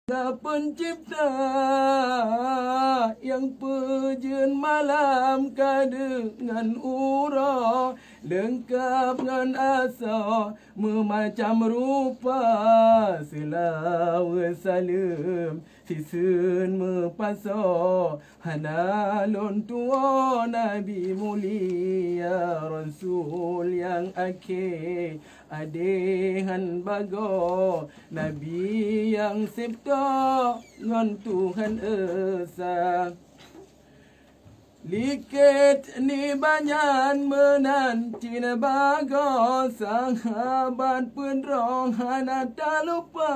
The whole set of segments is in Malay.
Pencipta yang pejen malam dengan ura, lengkap dengan asa memacam rupa, selawa salam sisun mepasa, hanalon tua Nabi mulia, Rasul yang akhir adehan bago, Nabi yang septa ngan Tuhan Esa. Likit ni banyan menanti bago, sahabat penrong hana tak lupa,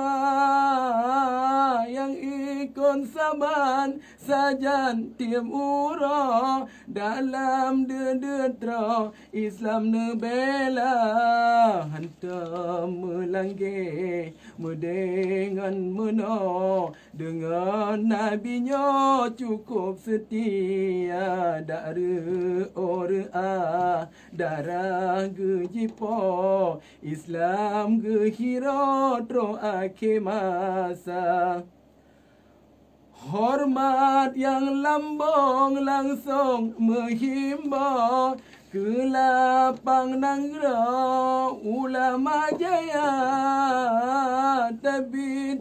yang ikon saban sajan tiap ura, dalam dedetro Islam nebela, hantam melangge mendengan meno, dengan nabinya cukup setia, dara ora darah gejipo, Islam gehiro tro akhir masa. Hormat yang lambung langsung menghimbau ke lapang nanggara ulama jaya,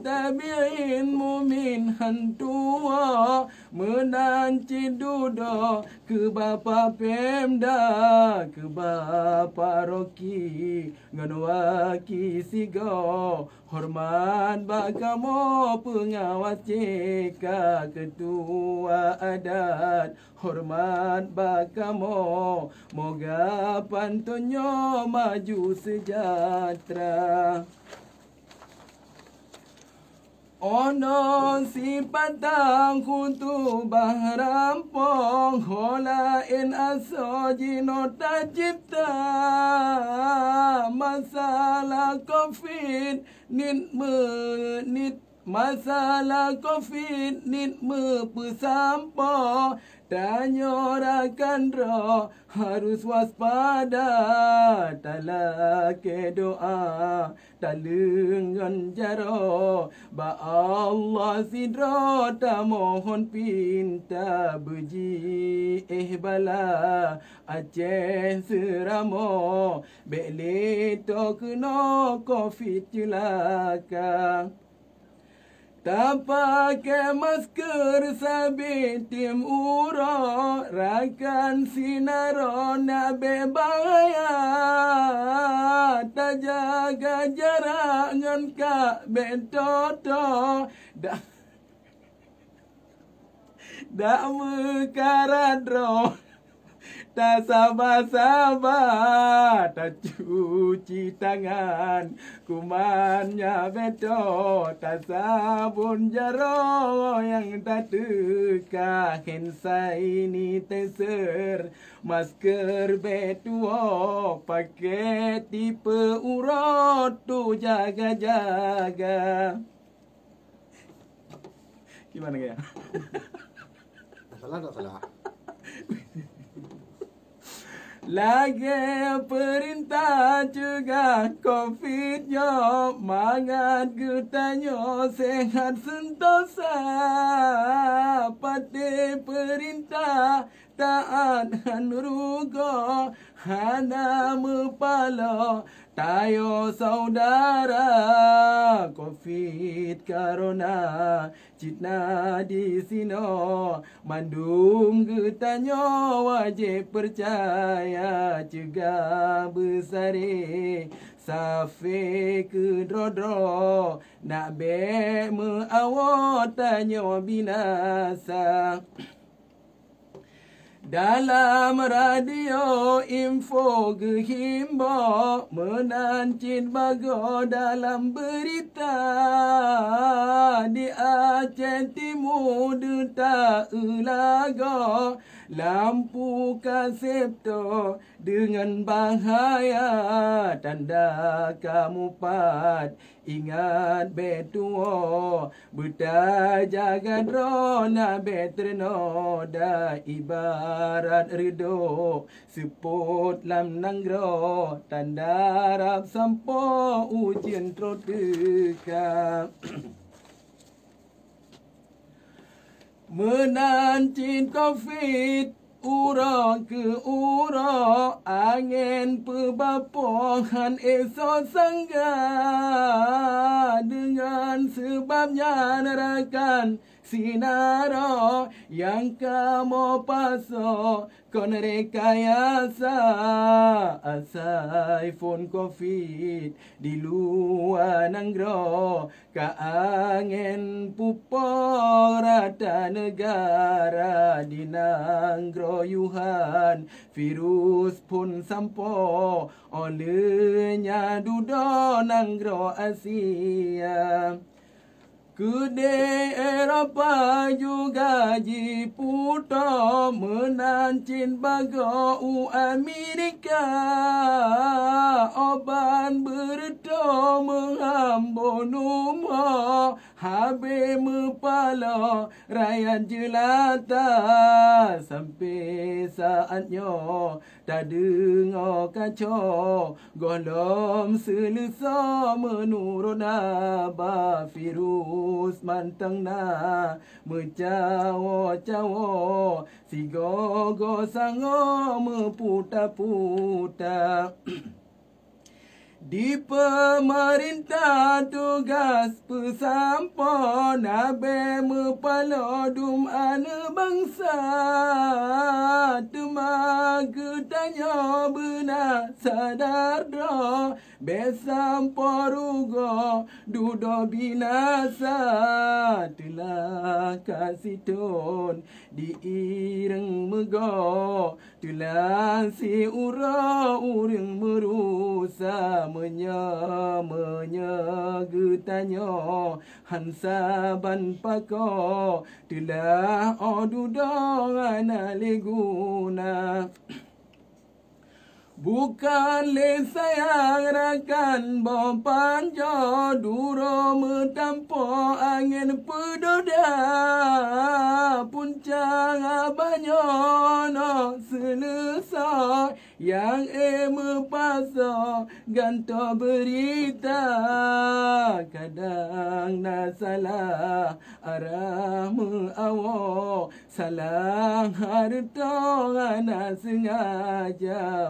tabi'in mumin hantua, menanci dudo ke bapa Pemda, ke bapa Roki ngan waki sigo, hormat bakamo pengawas JK, ketua adat, hormat bakamo, moga pantunyo maju sejahtera. Ono si patang kutu bahrampong, holain aso jino tajipta, masalah COVID nit masalah COVID nit mepesampo, tanyorakan roh harus waspada, talake doa talengan jaro, ba Allah sidro ta mohon pinta, beji bala Aceh seramo, bele to kena COVID celaka. Tak pakai masker sabit tim ura, rakan sinaro nak berbahaya, tak jaga jarak dengan kak betoto, dah mekarat roh, tak sabar-sabar, tak cuci tangan, kumannya beto, tak sabun jaro yang tak teka, hand sanitizer, masker betuo, pakai tipe urut tu jaga-jaga. Gimana ya? Tak salah. Lagi perintah juga COVID-nya, mangat getanyo sehat sentosa, pati perintah taat hanurugo, hana mepalo tayo saudara, COVID corona citna di sino, mandum getanyo wajib percaya, juga besare safe ke drodro, nak be meawat tanyo binasa. Dalam radio info gehimbo, menancit bago dalam berita, di Aceh Timur duta ulago, lampu kasepto dengan bahaya, tanda kamu pat ingat betuo, buta jaga drona betreno, da ibarat rido seput lam nanggro, tanda rap sampo ujian trodeka. menancin COVID ura ke ura angin pebapohan esok sangga dengan sebabnya nerakan sinara yang kamu pasok kon rekayasa asai phone COVID di luar nanggro ka angin pupor rata negara di nanggro yuhan virus pun sampo olehnya dudo nanggro Asia. Kude Eropa juga jiputo menancin bago Amerika oban berdo menghambonum ho habe mepala rakyat jelata sampai saatnya tak dengar kacau golom selesa menurut naba virus mantang na mencawo-cawo si gogo sango meputa-puta. Di pemerintah tugas pesampo nabe mepalodum ane bangsa temaga tanya benar sadar do besampo rugo dudo binasa telah kasih ton di ireng mego telah si ura urang merusa menya getanyo hansa ban pako telah odudong analeguna. Bukan le sayang rakan bompanjo duro metampo angin pedoda puncang abanyo no selesa yang mepaso ganto berita kadang na salah arah meawo salah harto ngana sengaja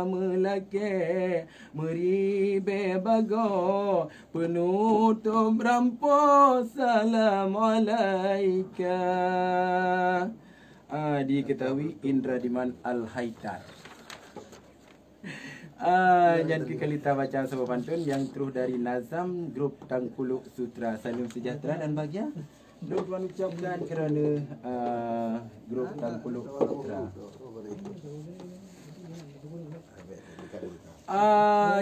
melake meribe bago penutup rampok Assalamualaikum. Diketahui Indra Diman Al-Haidar. Yang kita baca sebuah pantun yang terus dari Nazam Grup Tangkuluk Sutra. Salam sejahtera dan bahagia. Duk mengucapkan kerana Grup Tangkuluk Sutra.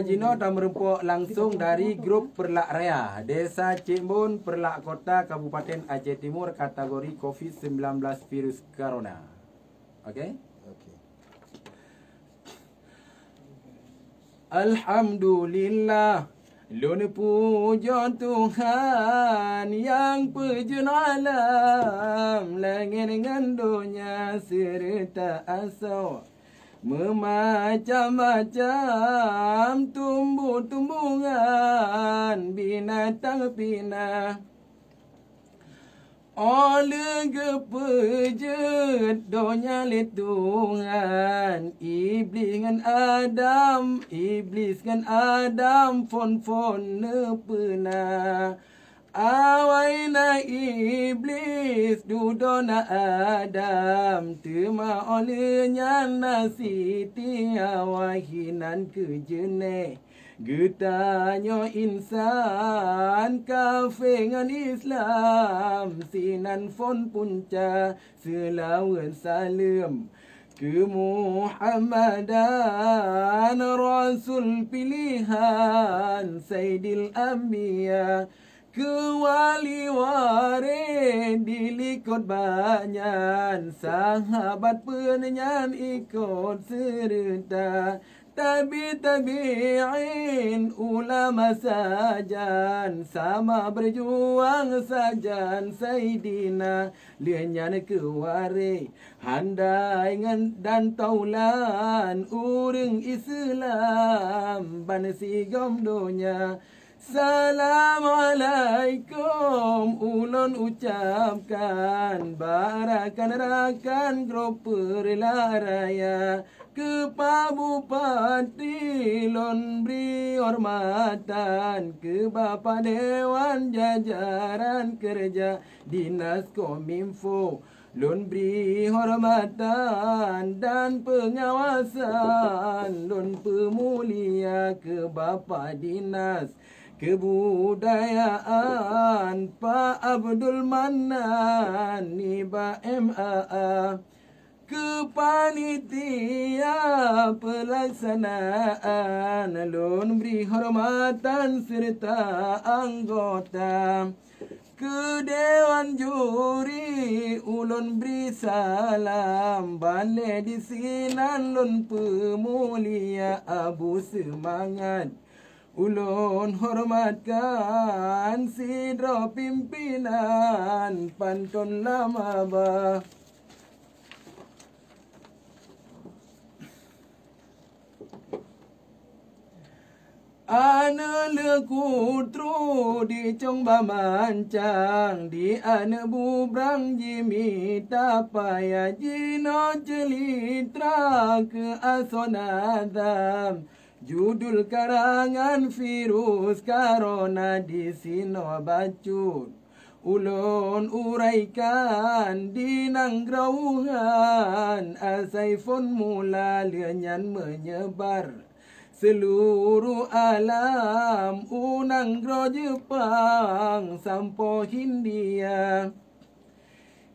Jino dah merempuk langsung dari grup Perlak Raya Desa Cimbun, Perlak Kota, Kabupaten Aceh Timur, kategori COVID-19 virus corona. Okey? Okey. Alhamdulillah, lun puja Tuhan yang pejun alam, langit dengan dunia serta asal. Memacam-macam tumbuh-tumbuhan binatang pinah oleh kepejet donya letungan iblis dengan Adam fon-fon ne pernah awaina iblis dudona Adam tema olehnya nasi tiawahinan kejene getanyo insan kafe ngan Islam sinan fon punca selawan salam ke Muhammadan Rasul pilihan Sayyidil Anbiya kewali ware dilikut banyak sahabat penyanyi ikut serta tabi'in ulama sajan sama berjuang sajan Sayyidina lianyan kewari handai dan taulan urang Islam ban sigom dunia. Assalamualaikum ulun ucapkan barakan-rakan grup Perla Raya ke Bupati lon beri hormatan, ke Bapak Dewan jajaran kerja Dinas Kominfo lon beri hormatan dan pengawasan, lon pemulia ke Bapak Dinas Kebudayaan Pak Abdul Manan Niba MAA, ke panitia pelaksanaan lon beri hormatan serta anggota, ke Dewan Juri ulun beri salam, Balai Disinan lon pemulia Abu Semangat ulun hormatkan sidro pimpinan pantun lama bah. Ane lekutru di cong bamancang, di ane bubrang jimi tapaya jino celitra ke asonadam. Judul karangan virus corona di sino bacut, ulun uraikan di nanggrauhan, asai formula lenyan menyebar seluruh alam, unang gro Jepang sampo Hindia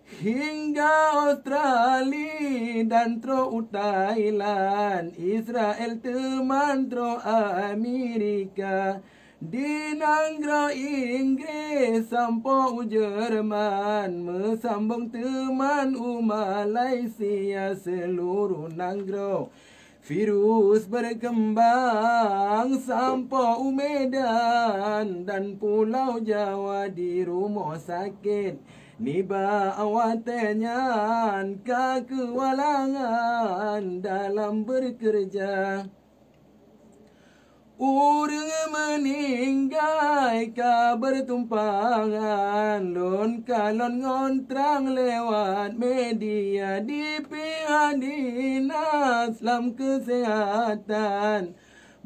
hingga Australia dan tro Thailand, Israel teman tro Amerika, di nanggro Inggris sampo Jerman, mesambung teman Malaysia, seluruh nanggro virus berkembang sampai Medan dan Pulau Jawa di rumah sakit. Niba awatnya kekualangan dalam bekerja. Urang meninggal bertumpangan, lon kalon ngontrang lewat media di pihak dinas lam kesehatan.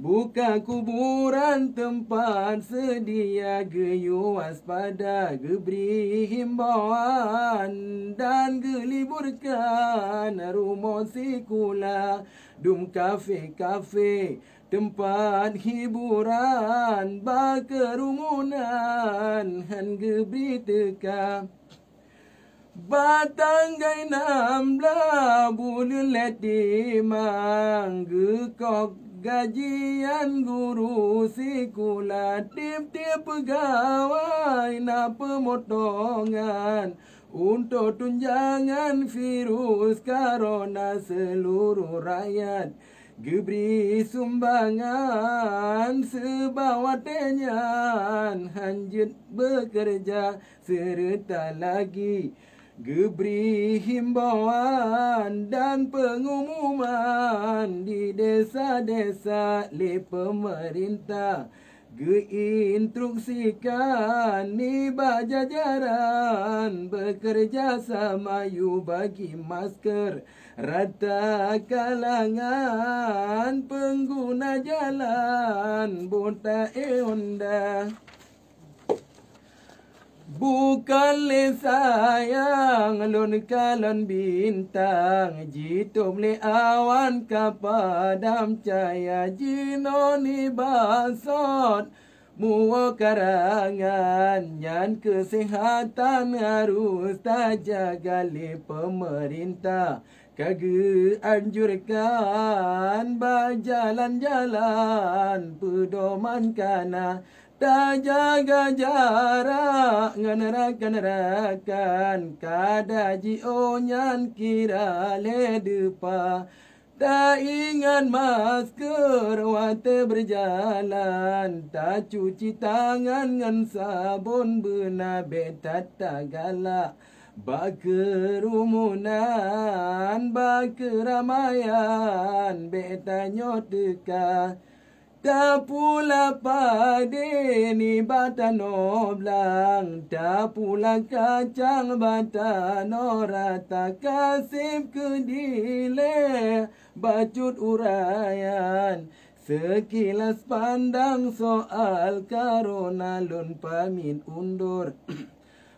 Buka kuburan tempat sedia, geyu waspada, geberi himbauan dan geliburkan rumah sikula, dum kafe-kafe, tempat hiburan, bakerumunan, han geberi teka. Batanggai 16 bulan leti manggekok gajian guru sikula, tiap-tiap pegawai na pemotongan untuk tunjangan virus corona seluruh rakyat. Geberi sumbangan sebawatnya, hanjut bekerja serta lagi geberi himbauan dan pengumuman di desa-desa le pemerintah. Geinstruksikan niba jajaran bekerja sama yu bagi masker rata kalangan pengguna jalan bota Honda. Bukan le sayang lon kalon bintang, jitum le awan kapadam cahaya, jino ni basot mua karangan, nyan kesehatan harus terjaga le pemerintah. Kage anjurkan berjalan-jalan pedoman kana, tak jaga jarak ngenerakan kada jio nyan kira le depa, tak ingat masker wate berjalan, tak cuci tangan ngan sabun bena betat tak galak. Bakerumunan, bakeramaian, betanya teka. Tapula pade ni batano blang, tapula kacang batano rata kasih kedile bacut urayan. Sekilas pandang soal karona lun pamit undur.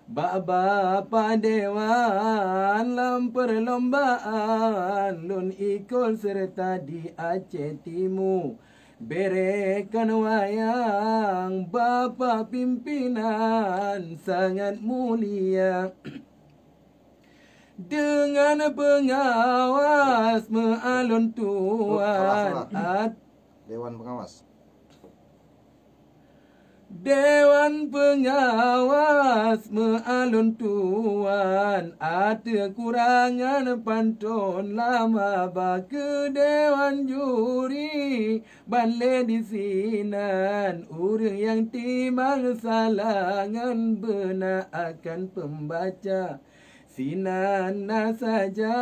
Baba padewan lam perlombaan lun ikut serta di Aceh Timur. Berekan wayang Bapa pimpinan sangat mulia. Dengan pengawas mealun tuan Dewan Pengawas. Dewan pengawas mealun tuan, ada kurangan pantun lama bake dewan juri banle di sinan. Urang yang timang salangan benar akan pembaca. Sinan saja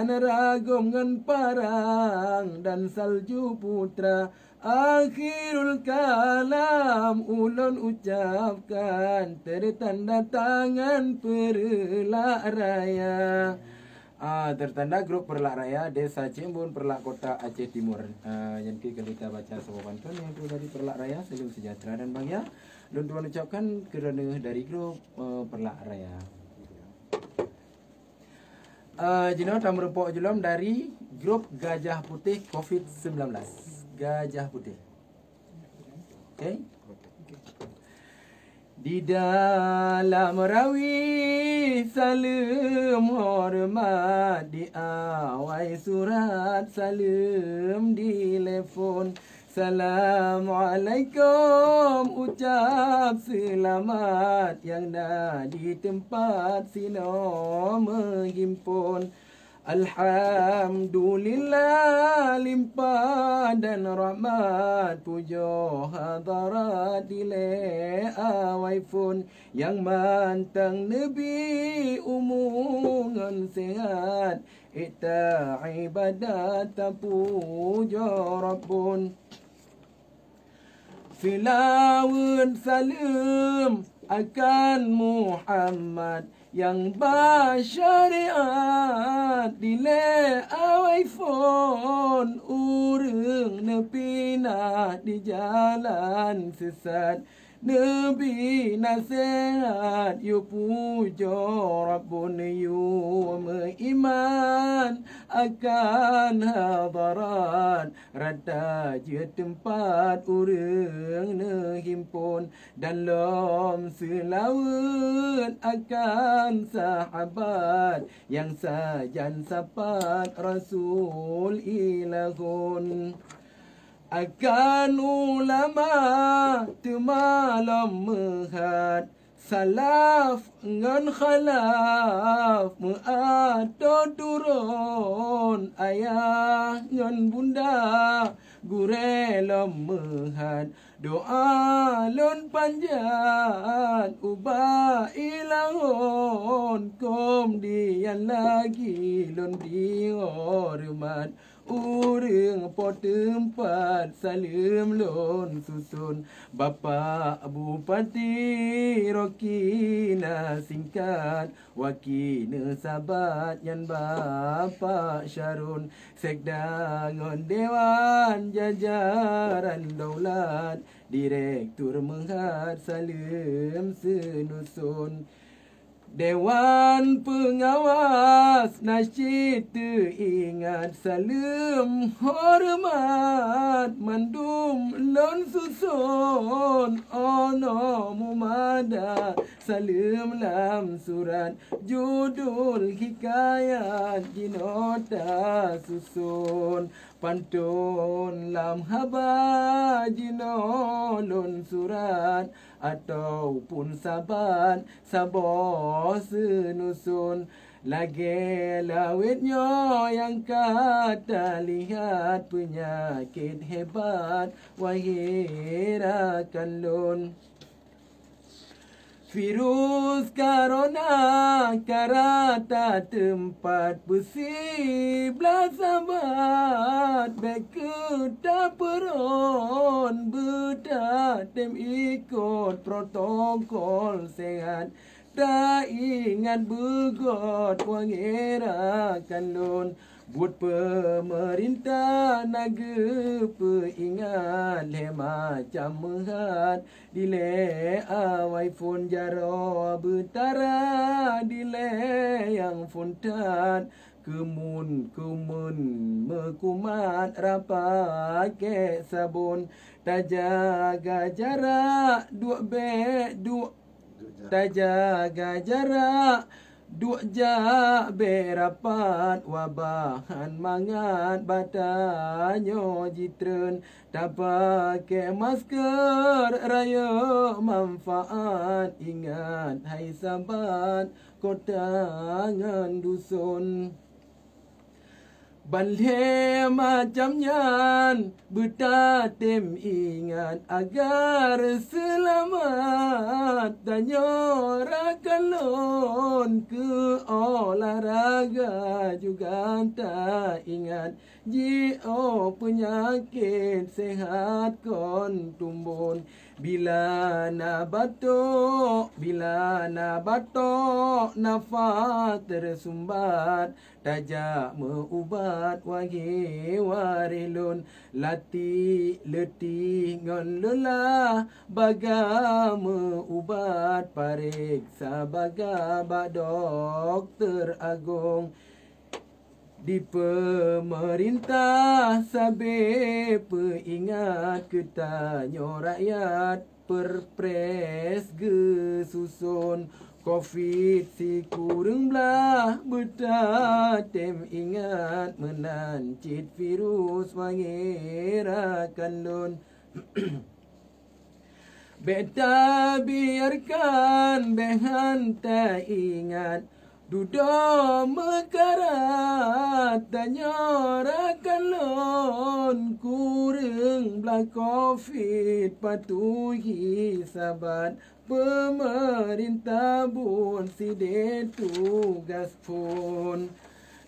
ragum ngan parang dan salju putra. Akhirul kalam ulun ucapkan tertanda tangan Perlak Raya. Tertanda grup Perlak Raya Desa Cimbun Perlak Kota Aceh Timur. Nanti kita baca sebuah pantun yang itu dari Perlak Raya. Salam sejahtera dan bahagia. Dan tuan ucapkan kerana dari grup Perlak Raya. Jino tamu rempok julam dari grup Gajah Putih COVID-19. Gajah Putih. Okay. Di dalam rawi salam hormat, di awal surat salam di telefon. Assalamualaikum ucap selamat yang dah di tempat sino menghimpun. Alhamdulillah limpah dan rahmat pujo hadarat dile awaifun yang mantang Nabi umungan sehat ita ibadat pujo Rabbun. Filawun salam akan Muhammad yang bersyariat dile awaifon urang nepina di jalan sesat. Nabi nasihat yu pujo Rabbun yu iman akan hadarat rada je tempat urang nehimpun dan lom selawat akan sahabat yang sajan sapat Rasul ilahun. Akan ulama temalam mehat salaf ngan khalaf meato turun ayah ngan bunda gurelom mehat doa lon panjat ubah ilahon kom dian lagi lon dihormat. Urang potempat salim lon susun Bapa Bupati Rokina singkat Wakina sabat yan Bapa Syarun Sekda ngon Dewan Jajaran Daulat Direktur Menghat salim senusun. Dewan pengawas nasyid teringat salam hormat mandum lon susun ono mumada salam lam surat judul hikayat jinota susun pantun lam haba jino lon surat ataupun sabat sabo senusun lagi lawitnya yang kata lihat penyakit hebat wahirakan lun. Virus corona karata tempat besi belas abad beke taperon bedak tem ikut protokol sehat tak ingat begot wangerakan lon buat pemerintah naga peingat le macam mehat dile awai phone jaro betara dile yang fontan kemun mekumat rapat ke sabun tak jaga jarak tak jaga jarak duk jak berapat wabahan mangat batanyo jitren tak pakai masker raya manfaat ingat hai sahabat kotangan dusun Balhe macam nyan betatem ingat agar selamat dan nyorakan lon ke olahraga juga tak ingat jio penyakit sehat kon tumbun bila na batok nafas tersumbat tajak meubat wagi warilun lati letih ngon lelah baga meubat pariksa baga bak dokter agung di pemerintah sabe peingat ketanyo rakyat perpres ge susun COVID si kurang belah betatem ingat menancit virus mengerakan lon beta biarkan behan tak ingat duda mekarat dan nyorakan lon kurang belah COVID patuhi sabat pemerintah bun si de tugas pun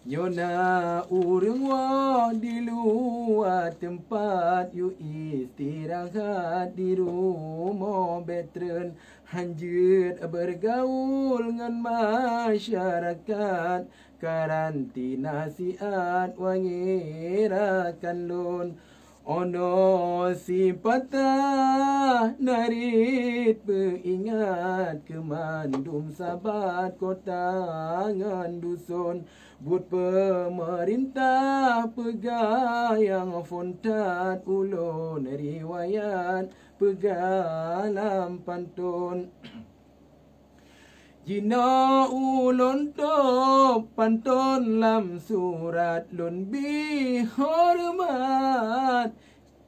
Yona urang wa di luar tempat yu istirahat di rumah veteran hanjut bergaul dengan masyarakat karantina siat wangirakan lon ono si patah narit peingat kemandum sahabat kotangan dusun buat pemerintah pegayang fontat ulun riwayat pegalam pantun Jina ulun top pantun lam surat lun bi hormat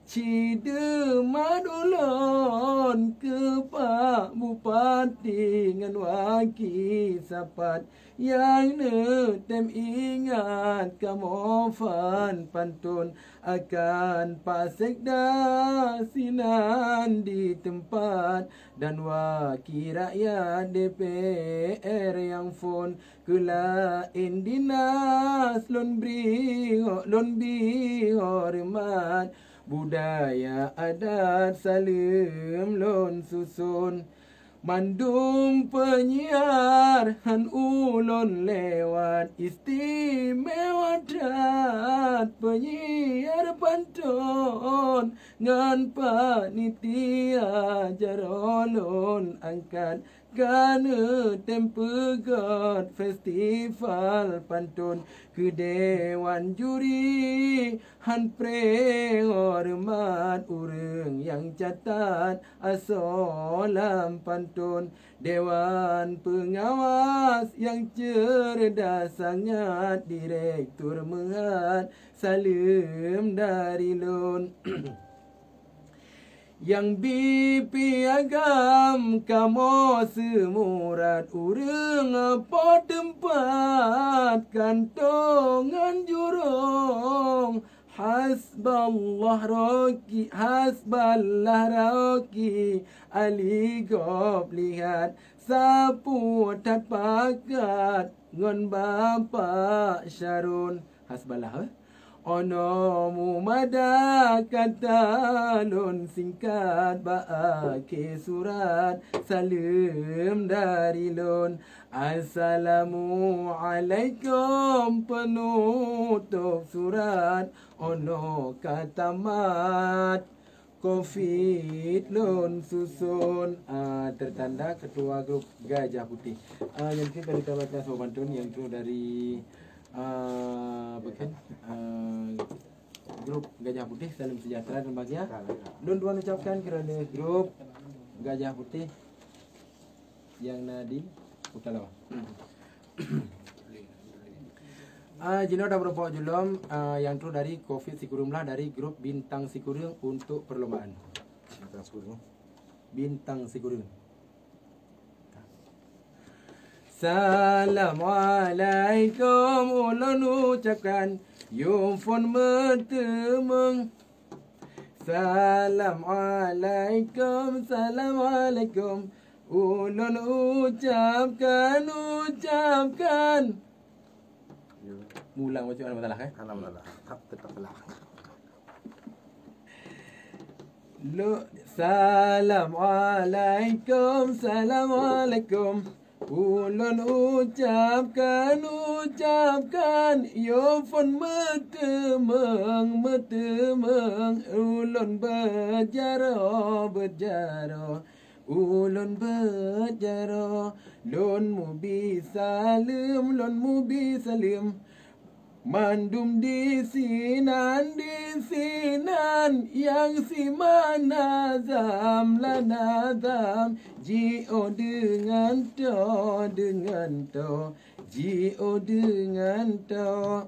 Cide madulon ke Pak Bupati ngan waki sapat yang netem ingat kamofan pantun akan Pak Sekda sinan di tempat dan waki rakyat DPR yang fon kelain dinas lon bi hormat budaya adat salim lon susun mandum penyiar han ulon lewat istimewa dat penyiar pantun ngan panitia jarolon angkat Gana tempegat festival pantun ke Dewan Juri Han prehormat urang yang catat asolam pantun Dewan Pengawas yang cerdas sangat Direktur Mengat salim dari lon Yang bipiagam kamo semurat urang apa tempat kantongan jurong Hasballah roki, hasballah roki, Ali gop lihat, sapu tat pakat, ngon bapa Syarun. Hasballah, ono mu mada kata lon singkat baake surat salam dari lon. Assalamualaikum penutup surat ono kata mat COVID lon susun. Tertanda ketua grup Gajah Putih. Yang kita baca Sobantun yang itu dari bukan grup Gajah Putih. Salam sejahtera dan bahagia. Don tuan ucapkan kerana grup Gajah Putih yang nadi utalawa. Jino dah berapa julom yang tu dari COVID Sikurum lah, dari grup Bintang Sikurum untuk perlombaan. Bintang Sikurum. Bintang Sikurum. Assalamualaikum ulun ucapkan Yumfon bertemeng. Assalamualaikum, Assalamualaikum ulun ucapkan Mulang macam mana masalah Alhamdulillah. Tetap belah. Assalamualaikum, Assalamualaikum ulun ucapkan Yofon metemeng ulun berjaro ulun berjaro lon mubi salim mandum di sinan yang si manazam lanazam jio dengan to jio dengan to.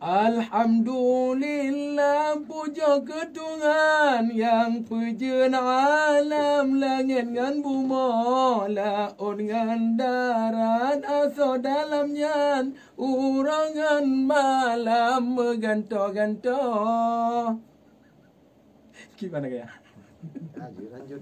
Alhamdulillah puja ketungan yang pujen alam langit ngan bumi laut ngan darat aso dalamnya urangan malam meganto-ganto. Gimana kaya? Lanjut.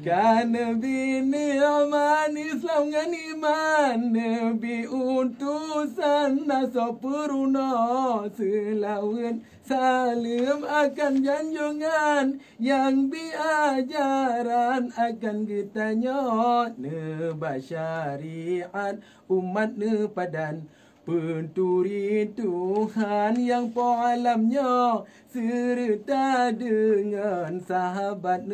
Kan Nabi ni'man Islam ngan iman, Nabi utusan naso peruna selawan salim akan janjungan yang biajaran akan ditanya neba syariat umat nepadan penturi Tuhan yang po alamnya serta dengan sahabat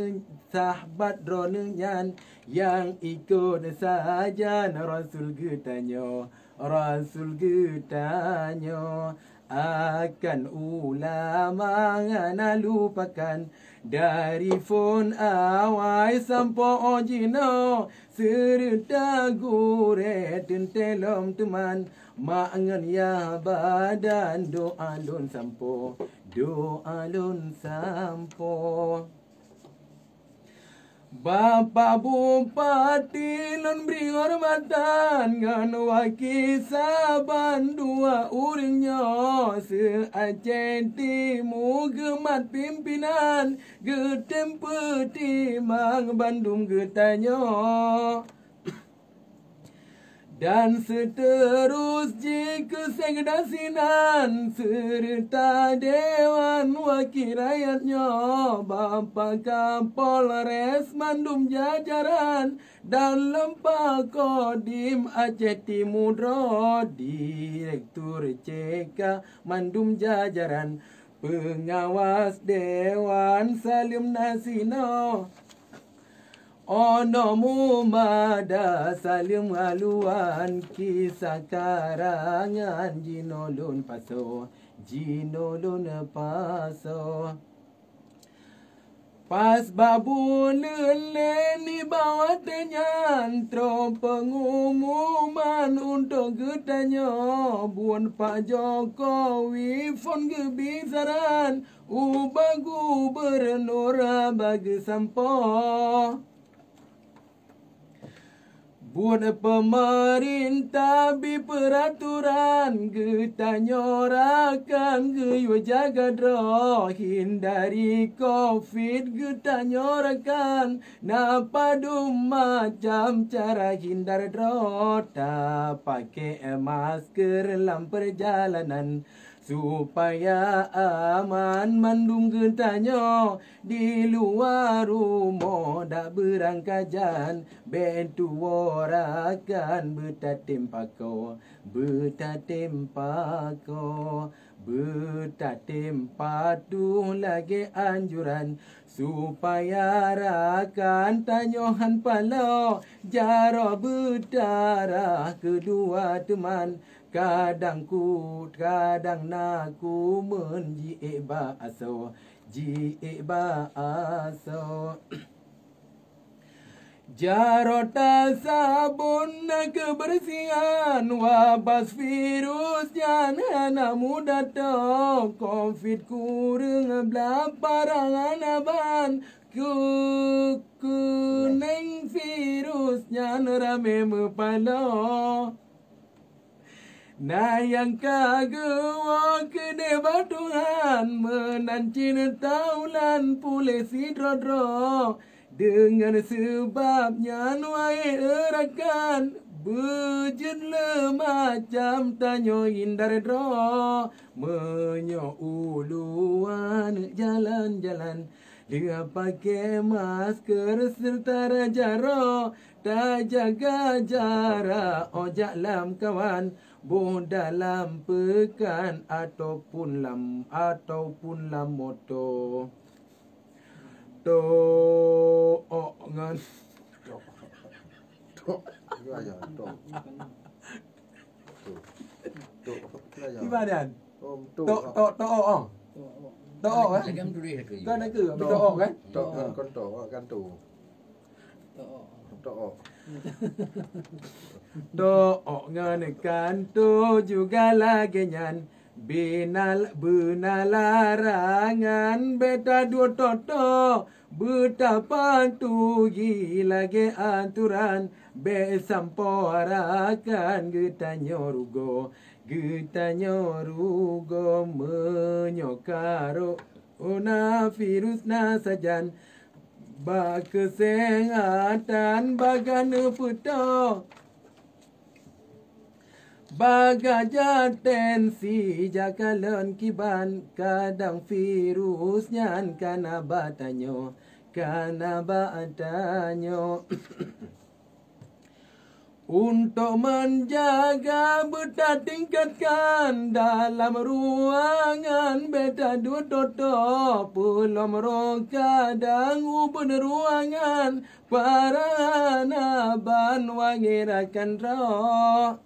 dronenyan yang ikut saja Rasul getanya akan ulama ngana lupakan dari fon awai sampo ojino serta gure tentelom teman mangan ya badan doa lun sampo Bapak Bupati lun beri hormatan ngan wakisaban dua urangnya se-Aceh Timur gemat pimpinan getempe timang Bandung getanya dan seterus jika segedasinan serta Dewan Wakil Rakyatnya Bapak Kapolres Mandum jajaran dan Lempak Kodim Aceh Timur Direktur CK Mandum jajaran pengawas Dewan Salim Nasino Ono mumada salim aluan kisah karangan jinolon paso pas babu leleni bawa tenyantro pengumuman untuk getanya buan Pak Jokowi fon kebisaran ubah gubernur bagi sampo Buat pemerintah peraturan kita nyorakan geyo jaga dro hindari covid kita nyorakan napa macam cara hindar dro tak pakai masker dalam perjalanan supaya aman mandung gentanyo di luar rumah dak berangkajan bentu warakan betatim pako betatim patuh lagi anjuran supaya rakan tanyohan palo jaro berdarah kedua teman kadang naku menji baso Jarota sabun kebersihan wabas virus jangan mudah to covid kurang belaparangan aban kuning virusnya rame mepalo na yang kagawa kede batuhan menancin taulan polisi drodro dengan sebabnya nuai erakan bejut le macam tanyo hindar dro menyo uluan jalan-jalan dengan pakai masker serta jaro tak jaga jarak ojak lam kawan boh dalam pekan ataupun lam moto to ngan Tok. Itu aja, tok. Tok. Itu aja. Di mana? Tok. To Lagam dulu ya ke. kan ke to kan Tok kan tok kan tu. Tok. to ngan kan to juga lagi nyan benalarangan beta dua toto betapa tugi lagi aturan besamparakan getanyo rugo menyokaro ona virus na sajan ba kesehatan bagan puto bagaja tensi jakalon kiban kadang virusnya kana batanyo untuk menjaga beta tingkatkan dalam ruangan beta dua toto belum roh kadang ubun ruangan para naban wangirakan roh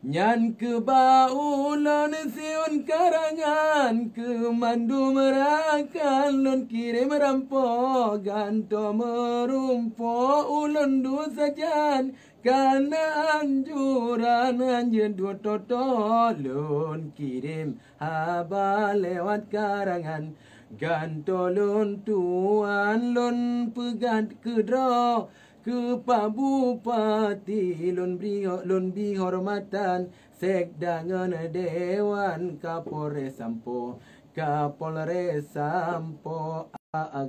nyan ke baulon siun karangan ke mandu merakan lon kirim rampo ganto merumpo ulon du sajan karena anjuran anjen dua toto lon kirim haba lewat karangan ganto lon tuan lon pegat kedro ke Pak Bupati lun hormatan sekdangan Dewan Kapolres Sampo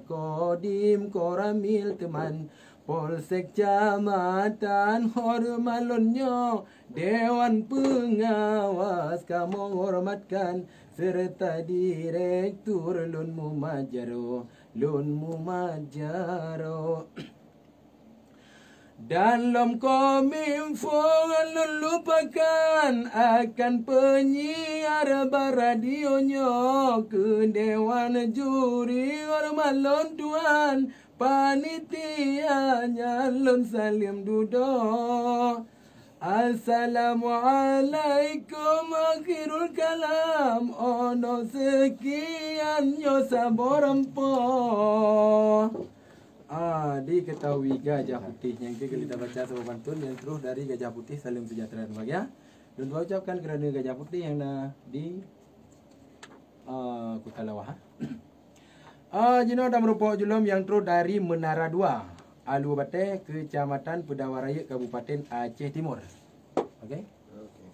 Kodim Koramil teman Polsek Camatan hormalonyo Dewan Pengawas kamu hormatkan serta Direktur lun mumajaro dalam kominfo lupakan akan penyiar radionya ke Dewan Juri hormalon tuan panitianya lon salim dudo Assalamualaikum akhirul kalam ono sekian yo saborempo. Diketahui Gajah Putih yang kita baca sebuah pantun yang terus dari Gajah Putih saling sejahtera dan bahagia. Dan ucapkan kerana Gajah Putih yang di Kota Lawah. Jino dah merupakan julum yang terus dari Menara 2. Alu Bate, Kecamatan Pedawaraya, Kabupaten Aceh Timur. Okey. Okey.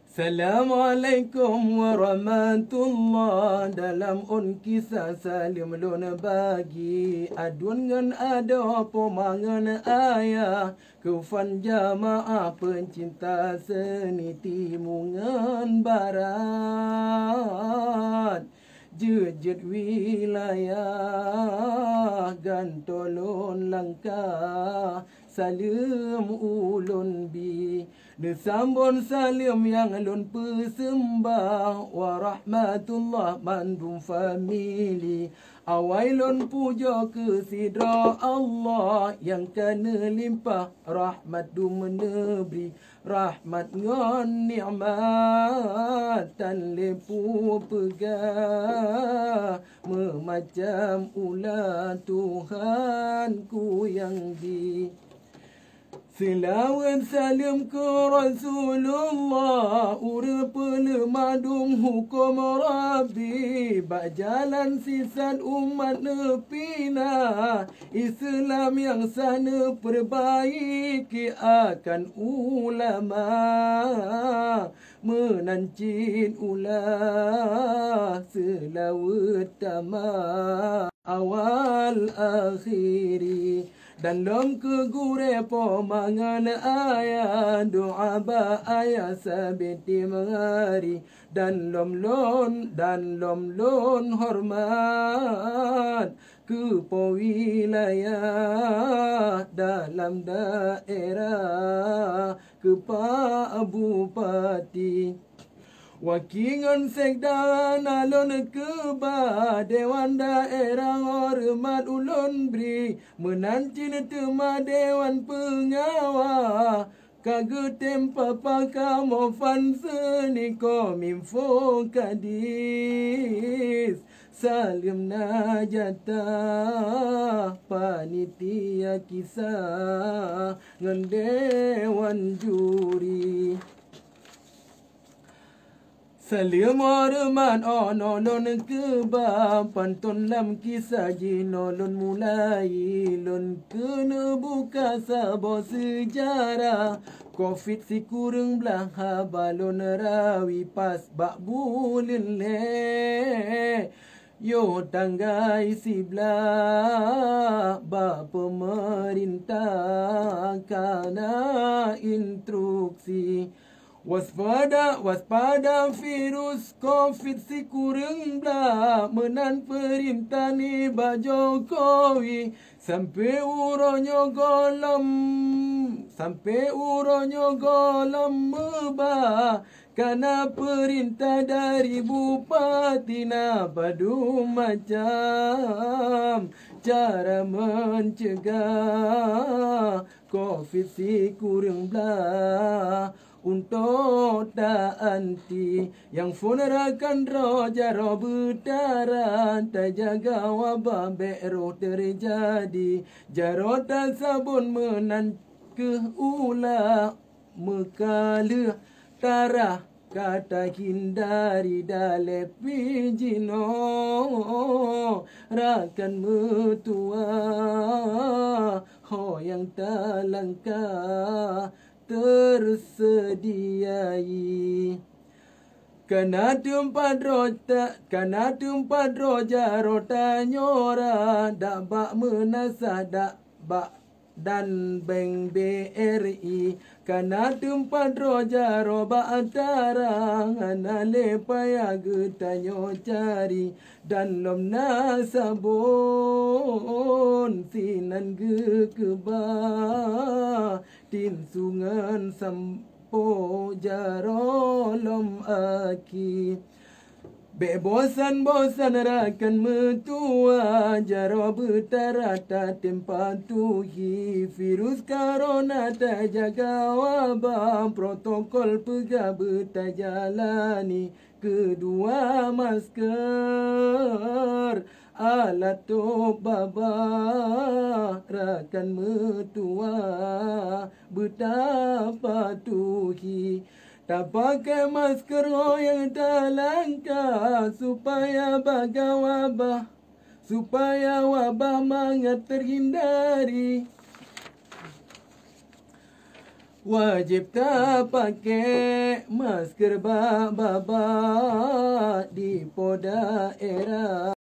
Assalamualaikum warahmatullahi. Dalam kisah salim lun bagi adun ngan ada pomangan ayah kufan jamaah pencinta seni timungan barat jejet wilayah gantolon langkah salim ulun bi Nesambon salim yang lun persembah warahmatullah mandum famili awailun puja ke sidra Allah yang kena limpah rahmat dum menebri rahmat ngon nikmat tan lepu pegah memacam ulah Tuhanku yang di Selawat salam ke Rasulullah urip lemadung hukum Rabbi Bajalan sisat umat nepina Islam yang sana perbaiki akan ulama Menancin ulah selawat tamah awal akhiri dalam kegure pomangan ayah doa ba ayah sabiti mengari dan lom lon hormat ke wilayah dalam daerah ke Pak Bupati Wakingan sekda alon keba Dewan daerah hormat ulun beri Menancin tema Dewan pengawas Kagetem papa kamu fan seni kominfo kadis Salim najata panitia kisah ngan Dewan juri Salim hormat onolon keba pantun lam kisah jinolon mulai lon kena buka sabo sejarah Covid si kurang belah balon rawi pas bak bulin le Yo tanggai si belah ba pemerintah kana instruksi Waspada virus Covid si kurang belah menan perintah ni Pak Jokowi sampai uronyo golem mebah karena perintah dari bupati na padu macam cara mencegah Covid si kurang belah untuk tak anti yang funerakan roja berdarah tak jaga wabah beru terjadi jarota sabun menan ke ulah mekala tarah kata hindari dale pijino rakan metua ho yang tak langkah tersediai Kana tempat roja rota nyora dak bak menasah dak bak dan Bank BRI Kana tempat roja roba antara ngana lepaya getanyo cari dan lom nasabon sinan gekeba tin sungan sampo jarolom aki Be bosan rakan metua jaro bertarata tempat tuhi virus corona tak jaga wabah protokol pegah bertajalani kedua masker alat tok baba rakan metua betapa tuhi tak pakai masker yang tak langkah supaya baga wabah supaya wabah mangat terhindari. Wajib tak pakai masker baba di po daerah.